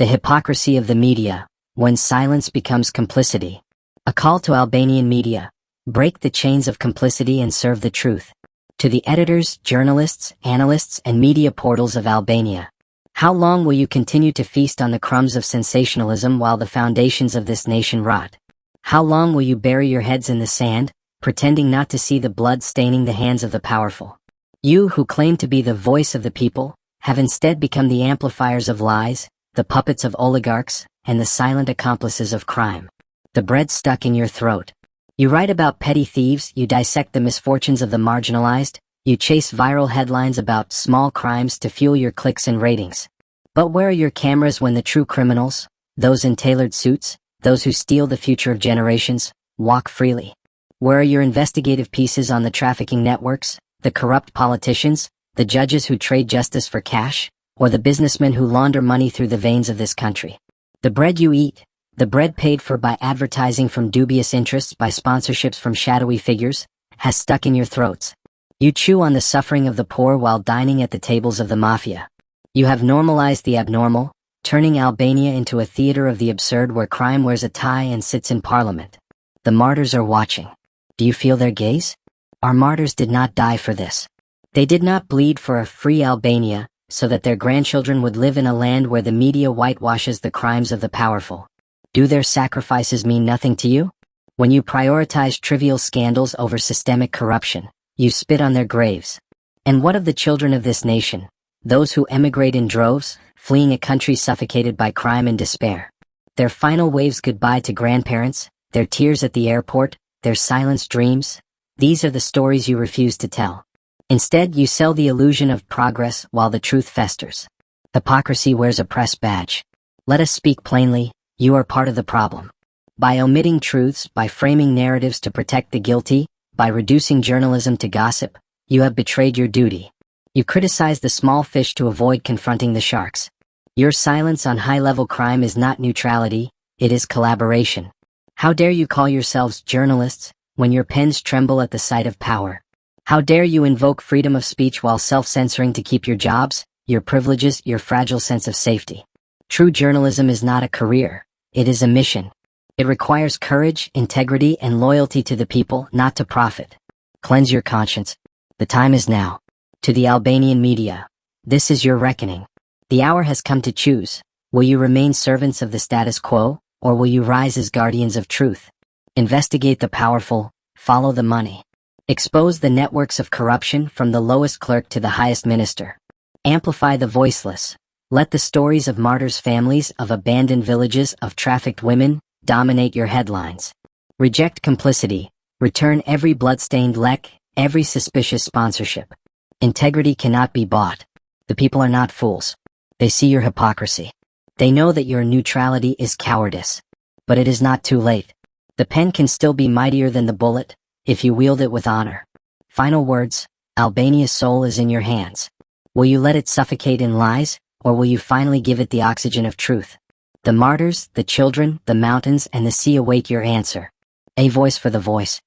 The hypocrisy of the media, when silence becomes complicity. A call to Albanian media: break the chains of complicity and serve the truth. To the editors, journalists, analysts, and media portals of Albania: how long will you continue to feast on the crumbs of sensationalism while the foundations of this nation rot? How long will you bury your heads in the sand, pretending not to see the blood staining the hands of the powerful? You who claim to be the voice of the people have instead become the amplifiers of lies, the puppets of oligarchs, and the silent accomplices of crime. The bread stuck in your throat. You write about petty thieves, you dissect the misfortunes of the marginalized, you chase viral headlines about small crimes to fuel your clicks and ratings. But where are your cameras when the true criminals, those in tailored suits, those who steal the future of generations, walk freely? Where are your investigative pieces on the trafficking networks, the corrupt politicians, the judges who trade justice for cash, or the businessmen who launder money through the veins of this country? The bread you eat, the bread paid for by advertising from dubious interests, by sponsorships from shadowy figures, has stuck in your throats. You chew on the suffering of the poor while dining at the tables of the mafia. You have normalized the abnormal, turning Albania into a theater of the absurd where crime wears a tie and sits in parliament. The martyrs are watching. Do you feel their gaze? Our martyrs did not die for this. They did not bleed for a free Albania, so that their grandchildren would live in a land where the media whitewashes the crimes of the powerful. Do their sacrifices mean nothing to you? When you prioritize trivial scandals over systemic corruption, you spit on their graves. And what of the children of this nation, those who emigrate in droves, fleeing a country suffocated by crime and despair? Their final waves goodbye to grandparents, their tears at the airport, their silenced dreams? These are the stories you refuse to tell. Instead, you sell the illusion of progress while the truth festers. Hypocrisy wears a press badge. Let us speak plainly, you are part of the problem. By omitting truths, by framing narratives to protect the guilty, by reducing journalism to gossip, you have betrayed your duty. You criticize the small fish to avoid confronting the sharks. Your silence on high-level crime is not neutrality, it is collaboration. How dare you call yourselves journalists when your pens tremble at the sight of power? How dare you invoke freedom of speech while self-censoring to keep your jobs, your privileges, your fragile sense of safety? True journalism is not a career, it is a mission. It requires courage, integrity, and loyalty to the people, not to profit. Cleanse your conscience. The time is now. To the Albanian media, this is your reckoning. The hour has come to choose. Will you remain servants of the status quo, or will you rise as guardians of truth? Investigate the powerful, follow the money. Expose the networks of corruption from the lowest clerk to the highest minister. Amplify the voiceless. Let the stories of martyrs' families, of abandoned villages, of trafficked women, dominate your headlines. Reject complicity. Return every blood-stained lek, every suspicious sponsorship. Integrity cannot be bought. The people are not fools. They see your hypocrisy. They know that your neutrality is cowardice. But it is not too late. The pen can still be mightier than the bullet, if you wield it with honor. Final words: Albania's soul is in your hands. Will you let it suffocate in lies, or will you finally give it the oxygen of truth? The martyrs, the children, the mountains, and the sea await your answer. A voice for the voice.